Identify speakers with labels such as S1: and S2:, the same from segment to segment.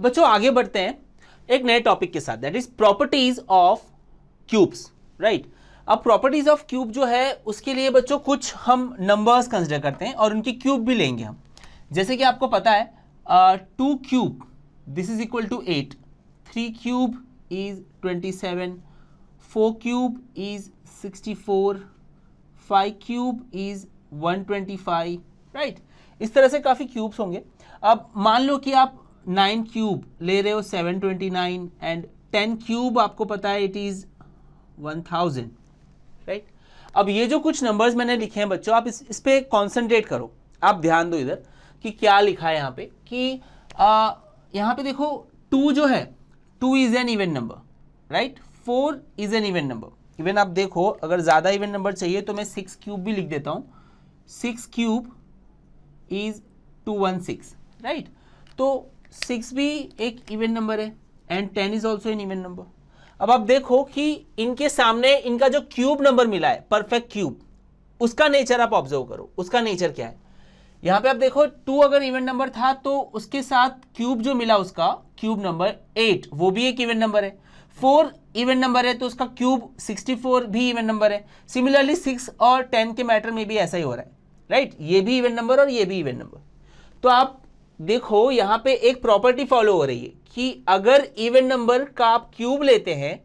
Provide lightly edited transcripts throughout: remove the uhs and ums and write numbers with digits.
S1: बच्चों आगे बढ़ते हैं एक नए टॉपिक के साथ, that is properties of cubes, right. अब प्रॉपर्टीज ऑफ क्यूब जो है उसके लिए बच्चों कुछ हम नंबर्स कंसिडर करते हैं और उनकी क्यूब भी लेंगे हम। जैसे कि आपको पता है 2 cube this is equal to 8, 3 cube is 27, 4 cube is 64, 5 cube is 125, right. इस तरह से काफ़ी क्यूब्स होंगे। अब मान लो कि आप 9 क्यूब ले रहे हो 729 एंड 10 क्यूब आपको पता है इट इज़ 1000, राइट। अब ये जो कुछ नंबर्स मैंने लिखे हैं बच्चों, आप इस पे कॉन्सेंट्रेट करो, आप ध्यान दो इधर कि क्या लिखा है यहाँ पे कि यहाँ पे देखो 2 जो है 2 is an even number, right. 4 is an even number. Even आप देखो अगर ज़्यादा इवन नंबर चाहिए तो मैं 6 क्यूब भी लिख देता हूँ, 6 क्यूब इज 216, राइट। तो 6 भी एक इवन नंबर है and 10 is also N even number. अब आप देखो कि इनके सामने इनका जो क्यूब नंबर मिला है, परफेक्ट क्यूब, उसका नेचर आप ऑब्जर्व करो, उसका नेचर क्या है। यहाँ पे आप देखो 2 अगर इवन नंबर था तो उसके साथ क्यूब जो मिला उसका क्यूब नंबर 8, वो भी एक इवन नंबर है। 4 इवन नंबर है तो उसका क्यूब 64 भी इवन नंबर है। सिमिलरली 6 और 10 के मैटर में भी ऐसा ही हो रहा है, राइट। ये भी इवन नंबर और ये भी इवन नंबर। तो आप देखो यहाँ पे एक प्रॉपर्टी फॉलो हो रही है कि अगर इवन नंबर का आप क्यूब लेते हैं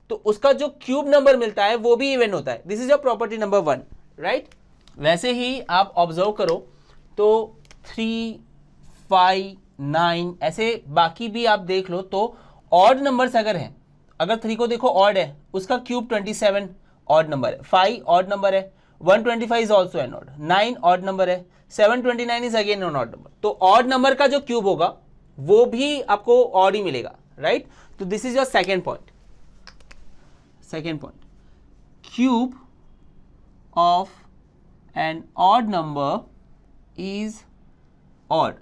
S1: तो उसका जो क्यूब नंबर मिलता है वो भी इवन होता है। This is your property number 1, right. वैसे ही आप ऑब्जर्व करो तो 3, 5, 9 ऐसे बाकी भी आप देख लो तो ऑड नंबर्स अगर हैं, अगर 3 को देखो ऑड है, उसका क्यूब 27 ऑड नंबर है, 5 ऑड नंबर है, 125 is also an odd, 9 odd number है, 729 is again an odd number. तो ऑड नंबर का जो क्यूब होगा वो भी आपको ऑड ही मिलेगा, राइट। तो this is your second point. Second point, cube of an odd number is odd,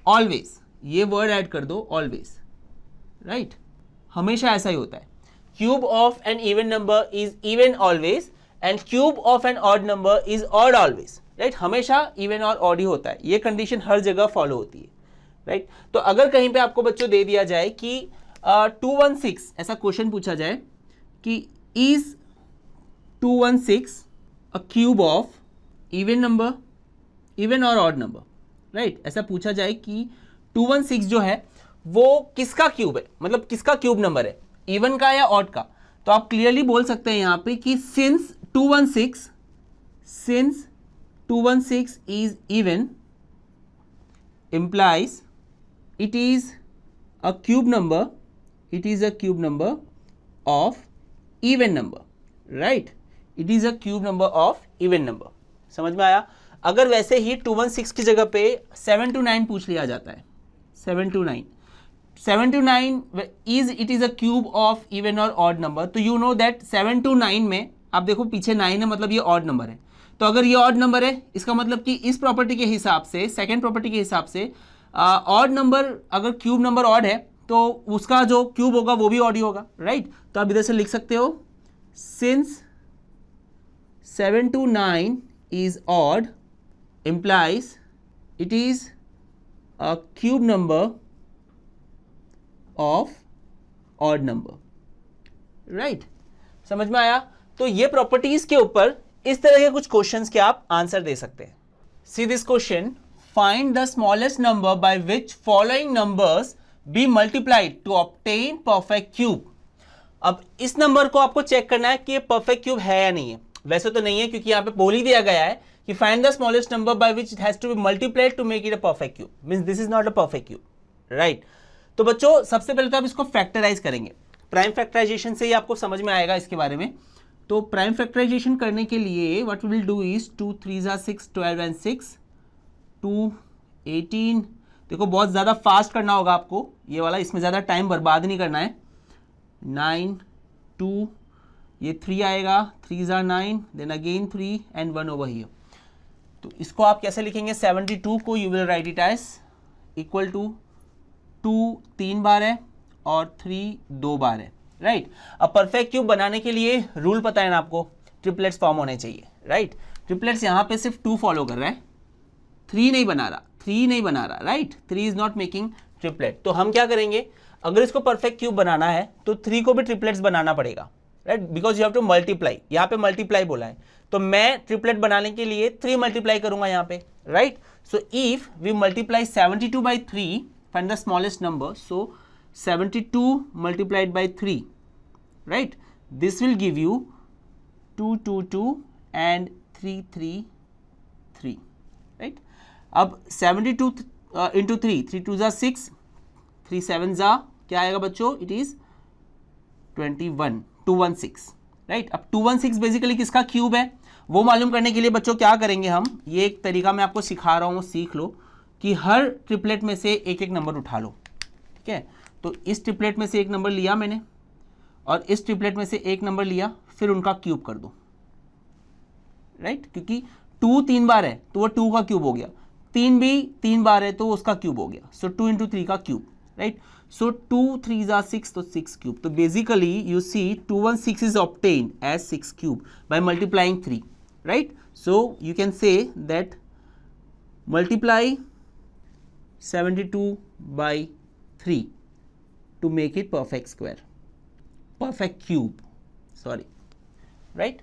S1: always, ये वर्ड ऐड कर दो, ऑलवेज, राइट। हमेशा ऐसा ही होता है। Cube of an even number is even always and cube of an odd number is odd always, right. हमेशा even और ऑड ही होता है, ये कंडीशन हर जगह फॉलो होती है, राइट। तो अगर कहीं पे आपको बच्चों दे दिया जाए कि 216, ऐसा क्वेश्चन पूछा जाए कि is 216 a cube of even number, even और ऑड नंबर, राइट। ऐसा पूछा जाए कि 216 जो है वो किसका क्यूब है, मतलब किसका क्यूब नंबर है, इवन का या ऑड का। तो आप क्लियरली बोल सकते हैं यहाँ पे कि since 216 is even implies it is a cube number, it is a cube number of even number, right, it is a cube number of even number। समझ में आया। अगर वैसे ही 216 की जगह पे 729 पूछ लिया जाता है, 729 is it is a cube of even or odd number, तो you know that 729 में आप देखो पीछे 9 है, मतलब ये ऑड नंबर है। तो अगर ये ऑड नंबर है इसका मतलब कि इस प्रॉपर्टी के हिसाब से, सेकंड प्रॉपर्टी के हिसाब से ऑड नंबर, अगर क्यूब नंबर ऑड है तो उसका जो क्यूब होगा वो भी ऑड ही होगा, राइट। तो आप इधर से लिख सकते हो since 729 is odd implies it is a cube number of odd number, right। समझ में आया। तो ये प्रॉपर्टीज के ऊपर इस तरह के कुछ क्वेश्चंस के आप आंसर दे सकते हैं। See this question, find the smallest number by which following numbers be multiplied to obtain perfect cube. अब इस नंबर को आपको चेक करना है कि ये परफेक्ट क्यूब है या नहीं है। वैसे तो नहीं है क्योंकि यहाँ पे बोल ही दिया गया है कि find the smallest number by which it has to be multiplied to make it a perfect cube, means this is not a perfect cube, right. तो बच्चों सबसे पहले तो आप इसको फैक्टराइज करेंगे, प्राइम फैक्टराइजेशन से ही आपको समझ में आएगा इसके बारे में। तो प्राइम फैक्टराइजेशन करने के लिए what we will do is 2 3 6 12 and 6 2 18। देखो बहुत ज़्यादा फास्ट करना होगा आपको ये वाला, इसमें ज़्यादा टाइम बर्बाद नहीं करना है। 9 2, ये 3 आएगा, 3 9, then again 3 and 1 over here. तो इसको आप कैसे लिखेंगे, 72 को you will write it as equal to 2 3 बार है और 3 2 बार है, राइट। अब परफेक्ट क्यूब बनाने के लिए रूल पता है ना आपको, ट्रिपलेट्स फॉर्म होने चाहिए, राइट। ट्रिपलेट्स यहाँ पे सिर्फ 2 फॉलो कर रहा है, 3 नहीं बना रहा, right. 3 is not making triplet. तो हम क्या करेंगे, अगर इसको परफेक्ट क्यूब बनाना है तो 3 को भी ट्रिपलेट्स बनाना पड़ेगा, right, because you have to multiply, यहाँ पे मल्टीप्लाई बोला है, तो मैं ट्रिपलेट बनाने के लिए 3 मल्टीप्लाई करूंगा यहाँ पे, right. So if we multiply 72 by 3, find the smallest number, so 72 multiplied by 3, right, this will give you 2 2 2 and 3 3 3, right। अब 72 into 3, 3 2 जा 6, 3 7 जा क्या आएगा बच्चों, इट इज 21, 216, राइट। अब 216 बेसिकली किसका क्यूब है वो मालूम करने के लिए बच्चों क्या करेंगे हम, ये एक तरीका मैं आपको सिखा रहा हूँ, सीख लो कि हर ट्रिपलेट में से एक एक नंबर उठा लो, ठीक है। तो इस ट्रिपलेट में से एक नंबर लिया मैंने और इस ट्रिपलेट में से एक नंबर लिया, फिर उनका क्यूब कर दो, राइट, क्योंकि 2 3 बार है तो वो 2 का क्यूब हो गया, 3 भी 3 बार है तो उसका क्यूब हो गया, सो 2 into 3 का क्यूब, राइट। सो 2 3 जा 6, तो 6 क्यूब। तो basically you see 216 is obtained as 6 cube by multiplying 3, right. So you can say that multiply 72 by 3 to make it perfect square, perfect cube, sorry, right।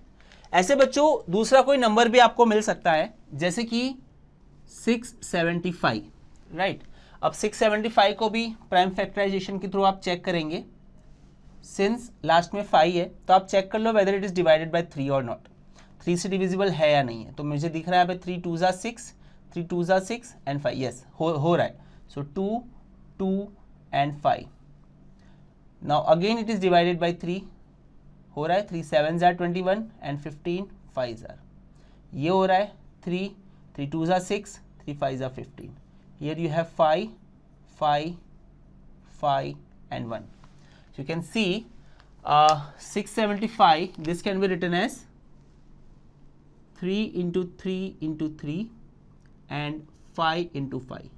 S1: ऐसे बच्चों दूसरा कोई नंबर भी आपको मिल सकता है, जैसे कि 675, राइट। अब 675 को भी प्राइम फैक्टराइजेशन के थ्रू आप चेक करेंगे, सिंस लास्ट में 5 है तो आप चेक कर लो whether it is divided by 3 or not, 3 से डिविजिबल है या नहीं है। तो मुझे दिख रहा है यहाँ पे 3 2 जा 6, 3 2 जा 6 एंड 5, यस हो रहा है। सो 2 2 and 5, now again it is divided by 3, हो रहा है 3 7 are 21 and 15 5 are, ये हो रहा है 3 3 2 are 6, 3 5 are 15, here you have 5 5 5 and 1, so you can see 675, this can be written as 3 into 3 into 3 and 5 into 5।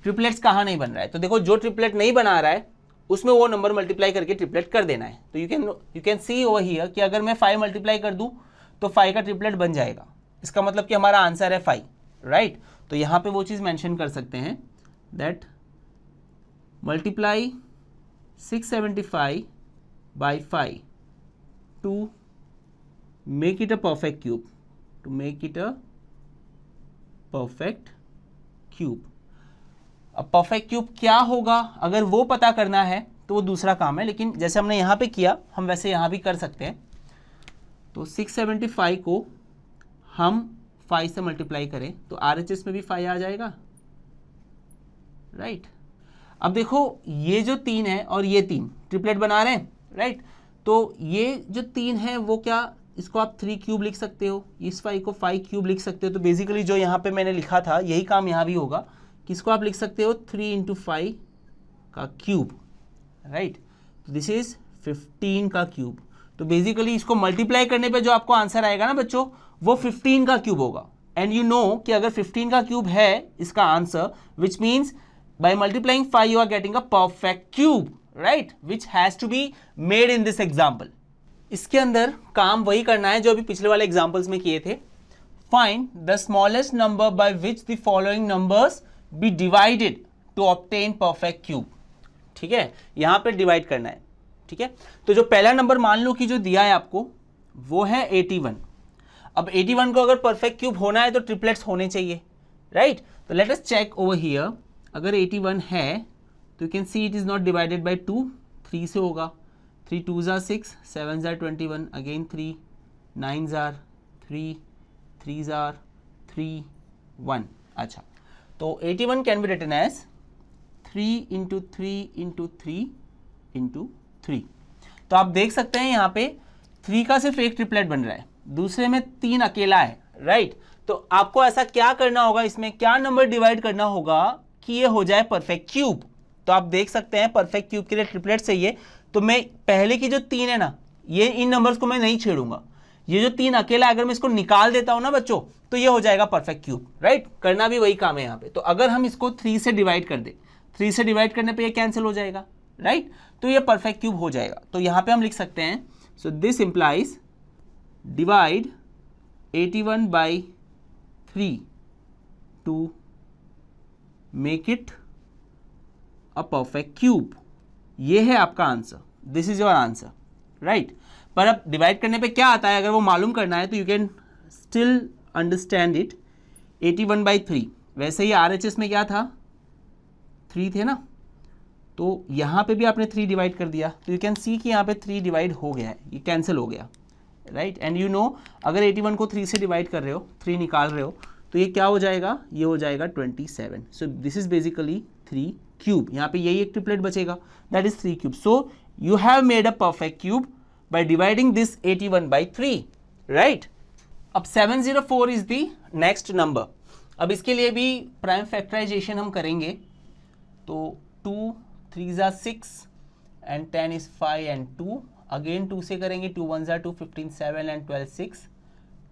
S1: Triplets कहाँ नहीं बन रहा है, तो देखो जो ट्रिपलेट नहीं बना रहा है उसमें वो नंबर मल्टीप्लाई करके ट्रिपलेट कर देना है। तो you can C over here कि अगर मैं 5 मल्टीप्लाई कर दूं तो 5 का ट्रिपलेट बन जाएगा, इसका मतलब कि हमारा आंसर है 5, राइट। तो यहाँ पे वो चीज़ मेंशन कर सकते हैं that multiply 675 by 5 to make it a perfect cube, to make it a perfect cube. अब परफेक्ट क्यूब क्या होगा अगर वो पता करना है तो वो दूसरा काम है, लेकिन जैसे हमने यहाँ पे किया हम वैसे यहाँ भी कर सकते हैं। तो 675 को हम 5 से मल्टीप्लाई करें तो RHS में भी 5 आ जाएगा, राइट। अब देखो ये जो 3 है और ये 3 ट्रिपलेट बना रहे हैं, राइट। तो ये जो 3 है वो क्या, इसको आप 3 क्यूब लिख सकते हो, इस 5 को 5 क्यूब लिख सकते हो। तो बेसिकली जो यहाँ पे मैंने लिखा था यही काम यहाँ भी होगा, किसको आप लिख सकते हो 3 into 5 का क्यूब, राइट। तो दिस इज 15 का क्यूब। तो बेसिकली इसको मल्टीप्लाई करने पे जो आपको आंसर आएगा ना बच्चों वो 15 का क्यूब होगा। एंड यू नो कि अगर 15 का क्यूब है इसका answer, which means by multiplying 5 you are getting a perfect cube, right, which has to be made in this example. इसके अंदर काम वही करना है जो अभी पिछले वाले एग्जाम्पल्स में किए थे। Find the smallest number by which the following numbers be divided to obtain perfect cube, ठीक है, यहां पे डिवाइड करना है, ठीक है। तो जो पहला नंबर मान लो कि जो दिया है आपको वो है 81। अब 81 को अगर परफेक्ट क्यूब होना है तो ट्रिपलेट्स होने चाहिए, राइट। तो let us check over here, अगर 81 है तो you can see it is not divided by 2, 3 से होगा, 3 2 are 6, 7 are 21, again 3 9 are 3, 3 are 3 1। अच्छा, तो 81 can be written as 3 into 3 into 3 into 3। तो आप देख सकते हैं यहाँ पे 3 का सिर्फ एक ट्रिपलेट बन रहा है, दूसरे में 3 अकेला है, राइट। तो आपको ऐसा क्या करना होगा, इसमें क्या नंबर डिवाइड करना होगा कि ये हो जाए परफेक्ट क्यूब। तो आप देख सकते हैं परफेक्ट क्यूब के लिए ट्रिपलेट चाहिए, तो मैं पहले की जो 3 है ना, ये इन नंबर्स को मैं नहीं छेड़ूंगा, ये जो 3 अकेला अगर मैं इसको निकाल देता हूं ना बच्चों तो ये हो जाएगा परफेक्ट क्यूब, राइट। करना भी वही काम है यहाँ पे। तो अगर हम इसको 3 से डिवाइड कर दे, 3 से डिवाइड करने पे ये कैंसिल हो जाएगा, राइट, तो ये परफेक्ट क्यूब हो जाएगा। तो यहाँ पे हम लिख सकते हैं, so this implies divide 81 by 3 to make it a perfect cube. ये है आपका answer, this is your answer, right. पर अब डिवाइड करने पे क्या आता है, अगर वो मालूम करना है तो you can still understand it. 81/3, वैसे ही RHS में क्या था, 3 थे ना, तो यहाँ पे भी आपने 3 डिवाइड कर दिया, तो यू कैन सी कि यहाँ पे 3 डिवाइड हो गया है, ये कैंसिल हो गया, राइट। एंड यू नो अगर 81 को 3 से डिवाइड कर रहे हो, 3 निकाल रहे हो, तो ये क्या हो जाएगा, ये हो जाएगा 27। So this is basically 3 cube. यहाँ पे यही एक ट्रिपलेट बचेगा, that is 3 cube. So you have made a perfect cube by dividing this 81/3, right. अब 704 इज द नेक्स्ट नंबर। अब इसके लिए भी प्राइम फैक्टराइजेशन हम करेंगे, तो 2 3 ज़ा 6 एंड 10 इज 5 एंड 2, अगेन 2 से करेंगे, 2 1 ज़ा 2, 15 7 एंड 12 6,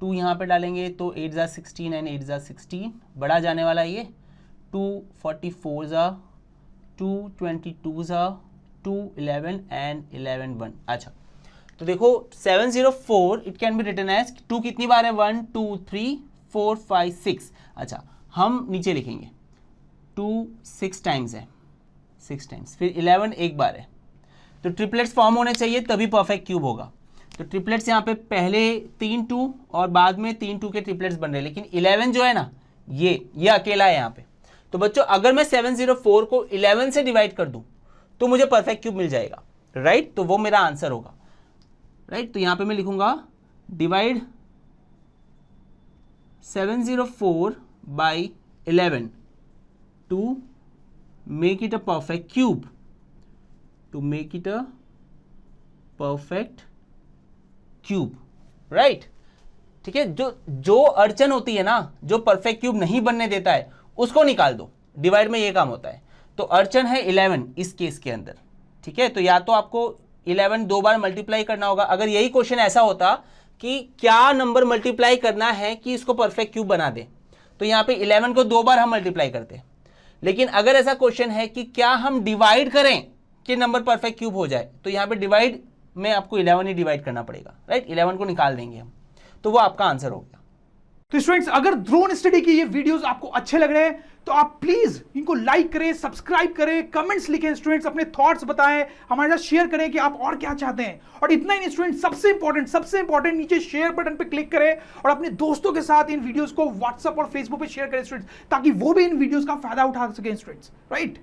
S1: 2 यहाँ पे डालेंगे तो 8 ज़ा 16 एंड 8 ज़ा 16, बड़ा जाने वाला ये, 2 44 ज़ा 2, 22 ज़ा 2, 11 एंड 11 1। अच्छा, तो देखो 704 it can be written as 2 कितनी बार है, 1 2 3 4 5 6। अच्छा, हम नीचे लिखेंगे 2 6 टाइम्स है, 6 टाइम्स, फिर 11 एक बार है, तो ट्रिपलेट्स फॉर्म होने चाहिए तभी परफेक्ट क्यूब होगा। तो ट्रिपलेट्स यहाँ पे पहले 3 2 और बाद में 3 2 के ट्रिपलेट्स बन रहे हैं, लेकिन 11 जो है ना, ये अकेला है यहाँ पे। तो बच्चों अगर मैं 704 को 11 से डिवाइड कर दूं तो मुझे परफेक्ट क्यूब मिल जाएगा, राइट। तो वो मेरा आंसर होगा, राइट। तो यहाँ पे मैं लिखूंगा divide 704 by 11 to make it a perfect cube, to make it a perfect cube, right? ठीक है, जो अड़चन होती है ना, जो परफेक्ट क्यूब नहीं बनने देता है, उसको निकाल दो। डिवाइड में ये काम होता है। तो अड़चन है 11 इस केस के अंदर, ठीक है। तो या तो आपको 11 2 बार मल्टीप्लाई करना होगा। अगर यही क्वेश्चन ऐसा होता कि क्या नंबर मल्टीप्लाई करना है कि इसको परफेक्ट क्यूब बना दे, तो यहाँ पे 11 को 2 बार हम मल्टीप्लाई करते। लेकिन अगर ऐसा क्वेश्चन है कि क्या हम डिवाइड करें कि नंबर परफेक्ट क्यूब हो जाए, तो यहाँ पे डिवाइड में आपको 11 ही डिवाइड करना पड़ेगा, राइट। 11 को निकाल देंगे हम, तो वो आपका आंसर हो गया।
S2: तो स्टूडेंट्स, अगर ड्रोन स्टडी के ये वीडियोस आपको अच्छे लग रहे हैं तो आप प्लीज इनको लाइक करें, सब्सक्राइब करें, कमेंट्स लिखें स्टूडेंट्स, अपने थॉट्स बताएं, हमारे साथ शेयर करें कि आप और क्या चाहते हैं। और इतना ही नहीं स्टूडेंट्स, सबसे इंपॉर्टेंट नीचे शेयर बटन पे क्लिक करें और अपने दोस्तों के साथ इन वीडियोस को व्हाट्सएप और फेसबुक पे शेयर करें स्टूडेंट्स, ताकि वो भी इन वीडियोस का फायदा उठा सकें स्टूडेंट्स, राइट।